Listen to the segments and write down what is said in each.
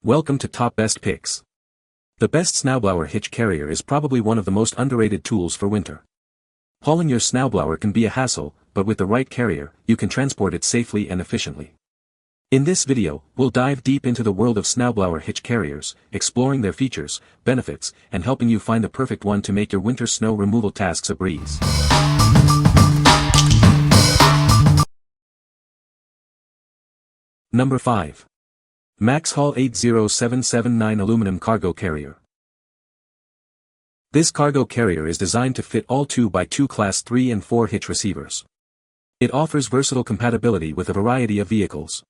Welcome to Top Best Picks. The best snowblower hitch carrier is probably one of the most underrated tools for winter. Hauling your snowblower can be a hassle, but with the right carrier, you can transport it safely and efficiently. In this video, we'll dive deep into the world of snowblower hitch carriers, exploring their features, benefits, and helping you find the perfect one to make your winter snow removal tasks a breeze. Number 5. MaxxHaul 80779 Aluminum Cargo Carrier. This cargo carrier is designed to fit all 2x2 Class 3 and 4 hitch receivers. It offers versatile compatibility with a variety of vehicles.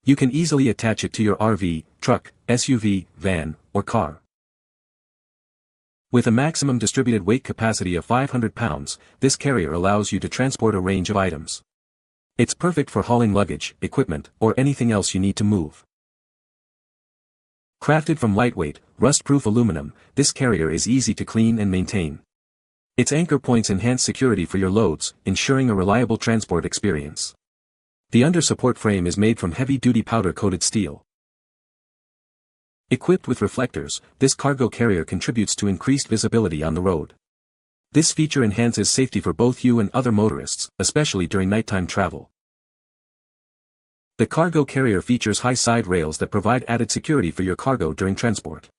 You can easily attach it to your RV, truck, SUV, van, or car. With a maximum distributed weight capacity of 500 pounds, this carrier allows you to transport a range of items. It's perfect for hauling luggage, equipment, or anything else you need to move. Crafted from lightweight, rust-proof aluminum, this carrier is easy to clean and maintain. Its anchor points enhance security for your loads, ensuring a reliable transport experience. The under-support frame is made from heavy-duty powder-coated steel. Equipped with reflectors, this cargo carrier contributes to increased visibility on the road. This feature enhances safety for both you and other motorists, especially during nighttime travel. The cargo carrier features high side rails that provide added security for your cargo during transport.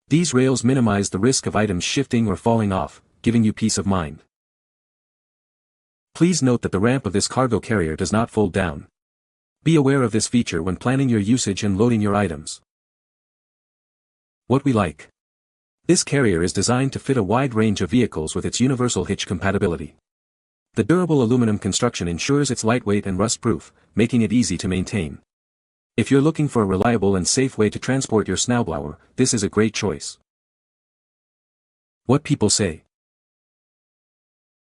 These rails minimize the risk of items shifting or falling off, giving you peace of mind. Please note that the ramp of this cargo carrier does not fold down. Be aware of this feature when planning your usage and loading your items. What we like. This carrier is designed to fit a wide range of vehicles with its universal hitch compatibility. The durable aluminum construction ensures it's lightweight and rust-proof, making it easy to maintain. If you're looking for a reliable and safe way to transport your snowblower, this is a great choice. What people say.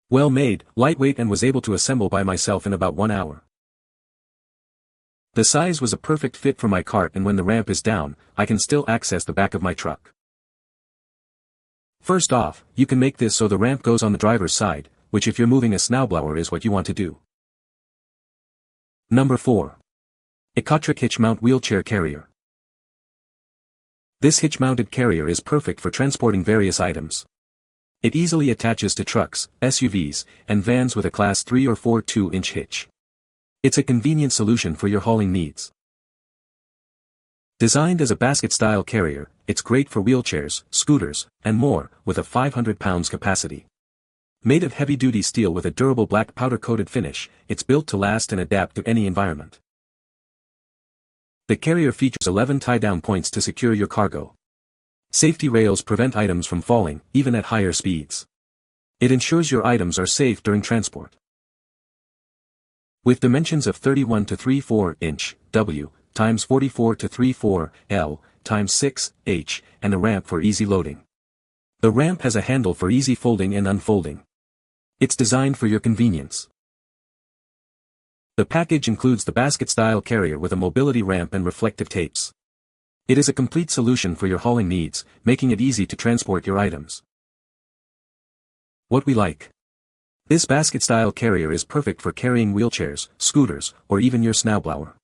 Well made, lightweight, and was able to assemble by myself in about 1 hour. The size was a perfect fit for my cart, and when the ramp is down, I can still access the back of my truck. First off, you can make this so the ramp goes on the driver's side, which if you're moving a snowblower is what you want to do. Number 4. ECOTRIC Hitch Mount Wheelchair Carrier. This hitch-mounted carrier is perfect for transporting various items. It easily attaches to trucks, SUVs, and vans with a Class 3 or 4 2-inch hitch. It's a convenient solution for your hauling needs. Designed as a basket-style carrier, it's great for wheelchairs, scooters, and more, with a 500 pounds capacity. Made of heavy-duty steel with a durable black powder-coated finish, it's built to last and adapt to any environment. The carrier features 11 tie-down points to secure your cargo. Safety rails prevent items from falling, even at higher speeds. It ensures your items are safe during transport. With dimensions of 31 to 34 inch W times 44 to 34 L times 6 H and a ramp for easy loading. The ramp has a handle for easy folding and unfolding. It's designed for your convenience. The package includes the basket-style carrier with a mobility ramp and reflective tapes. It is a complete solution for your hauling needs, making it easy to transport your items. What we like. This basket-style carrier is perfect for carrying wheelchairs, scooters, or even your snowblower.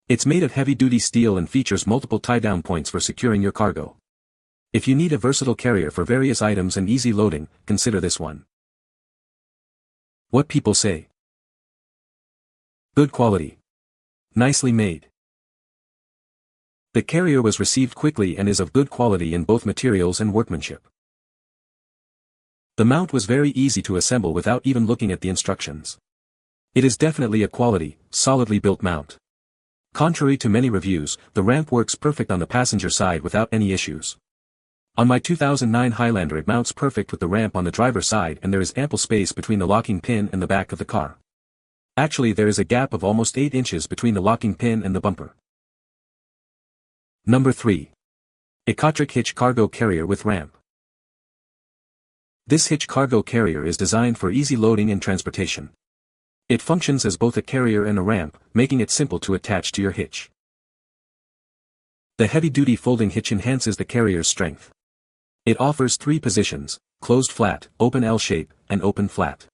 It's made of heavy-duty steel and features multiple tie-down points for securing your cargo. If you need a versatile carrier for various items and easy loading, consider this one. What people say. Good quality. Nicely made. The carrier was received quickly and is of good quality in both materials and workmanship. The mount was very easy to assemble without even looking at the instructions. It is definitely a quality, solidly built mount. Contrary to many reviews, the ramp works perfect on the passenger side without any issues. On my 2009 Highlander it mounts perfect with the ramp on the driver's side, and there is ample space between the locking pin and the back of the car. Actually, there is a gap of almost 8 inches between the locking pin and the bumper. Number 3. ECOTRIC Hitch Cargo Carrier with Ramp. This hitch cargo carrier is designed for easy loading and transportation. It functions as both a carrier and a ramp, making it simple to attach to your hitch. The heavy-duty folding hitch enhances the carrier's strength. It offers 3 positions: closed flat, open L shape, and open flat.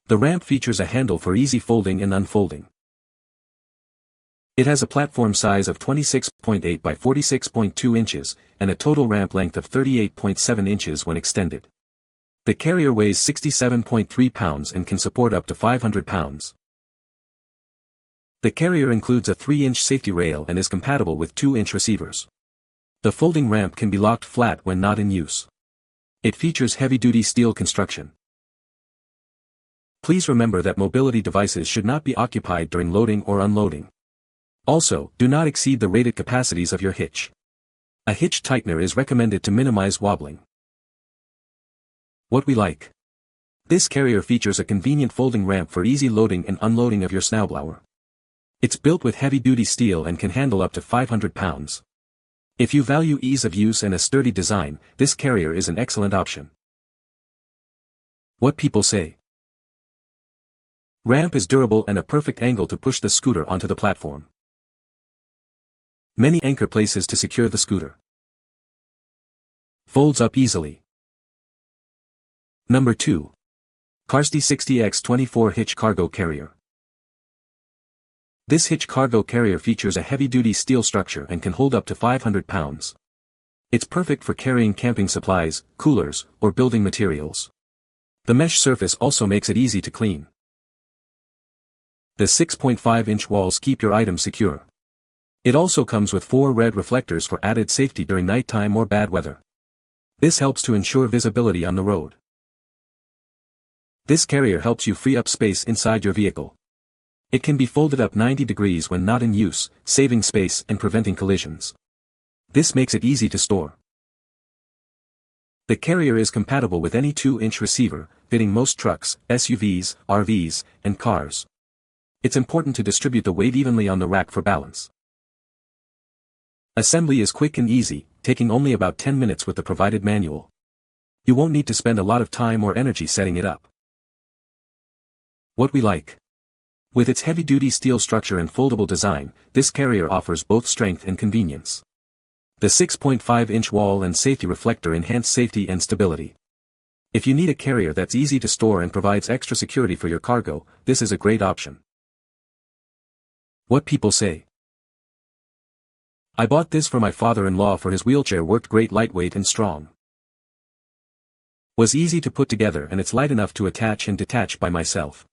The ramp features a handle for easy folding and unfolding. It has a platform size of 26.8 by 46.2 inches, and a total ramp length of 38.7 inches when extended. The carrier weighs 67.3 pounds and can support up to 500 pounds. The carrier includes a 3-inch safety rail and is compatible with 2-inch receivers. The folding ramp can be locked flat when not in use. It features heavy-duty steel construction. Please remember that mobility devices should not be occupied during loading or unloading. Also, do not exceed the rated capacities of your hitch. A hitch tightener is recommended to minimize wobbling. What we like. This carrier features a convenient folding ramp for easy loading and unloading of your snowblower. It's built with heavy-duty steel and can handle up to 500 pounds. If you value ease of use and a sturdy design, this carrier is an excellent option. What people say. Ramp is durable and a perfect angle to push the scooter onto the platform. Many anchor places to secure the scooter. Folds up easily. Number 2. CARSTY 60x24 Hitch Cargo Carrier. This hitch cargo carrier features a heavy-duty steel structure and can hold up to 500 pounds. It's perfect for carrying camping supplies, coolers, or building materials. The mesh surface also makes it easy to clean. The 6.5-inch walls keep your items secure. It also comes with 4 red reflectors for added safety during nighttime or bad weather. This helps to ensure visibility on the road. This carrier helps you free up space inside your vehicle. It can be folded up 90 degrees when not in use, saving space and preventing collisions. This makes it easy to store. The carrier is compatible with any 2-inch receiver, fitting most trucks, SUVs, RVs, and cars. It's important to distribute the weight evenly on the rack for balance. Assembly is quick and easy, taking only about 10 minutes with the provided manual. You won't need to spend a lot of time or energy setting it up. What we like. With its heavy-duty steel structure and foldable design, this carrier offers both strength and convenience. The 6.5-inch wall and safety reflector enhance safety and stability. If you need a carrier that's easy to store and provides extra security for your cargo, this is a great option. What people say. I bought this for my father-in-law for his wheelchair. Worked great, lightweight and strong. Was easy to put together and it's light enough to attach and detach by myself.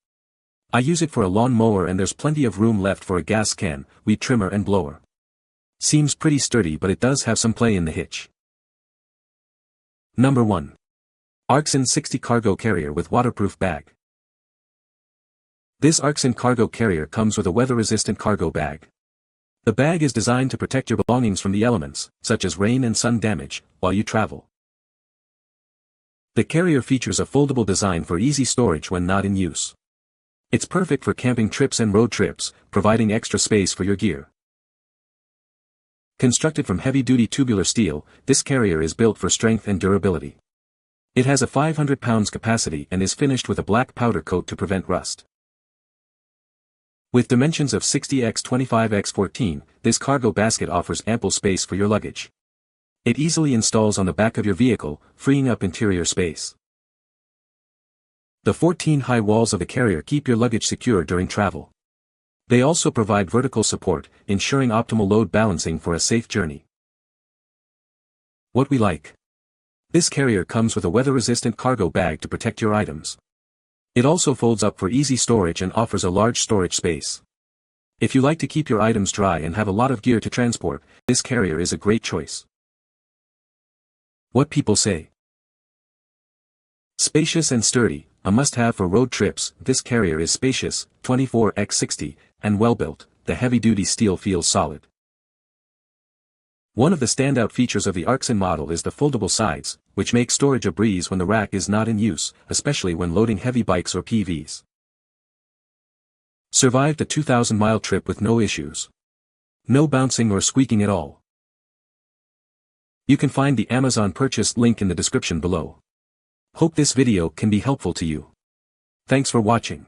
I use it for a lawn mower and there's plenty of room left for a gas can, weed trimmer and blower. Seems pretty sturdy, but it does have some play in the hitch. Number 1. ARKSEN 60 Cargo Carrier with Waterproof Bag. This ARKSEN cargo carrier comes with a weather-resistant cargo bag. The bag is designed to protect your belongings from the elements, such as rain and sun damage, while you travel. The carrier features a foldable design for easy storage when not in use. It's perfect for camping trips and road trips, providing extra space for your gear. Constructed from heavy-duty tubular steel, this carrier is built for strength and durability. It has a 500 pounds capacity and is finished with a black powder coat to prevent rust. With dimensions of 60x25x14, this cargo basket offers ample space for your luggage. It easily installs on the back of your vehicle, freeing up interior space. The 14 high walls of the carrier keep your luggage secure during travel. They also provide vertical support, ensuring optimal load balancing for a safe journey. What we like. This carrier comes with a weather-resistant cargo bag to protect your items. It also folds up for easy storage and offers a large storage space. If you like to keep your items dry and have a lot of gear to transport, this carrier is a great choice. What people say. Spacious and sturdy, a must-have for road trips. This carrier is spacious, 24x60, and well-built. The heavy-duty steel feels solid. One of the standout features of the ARKSEN model is the foldable sides, which make storage a breeze when the rack is not in use, especially when loading heavy bikes or PVs. Survived a 2,000-mile trip with no issues. No bouncing or squeaking at all. You can find the Amazon purchase link in the description below. Hope this video can be helpful to you. Thanks for watching.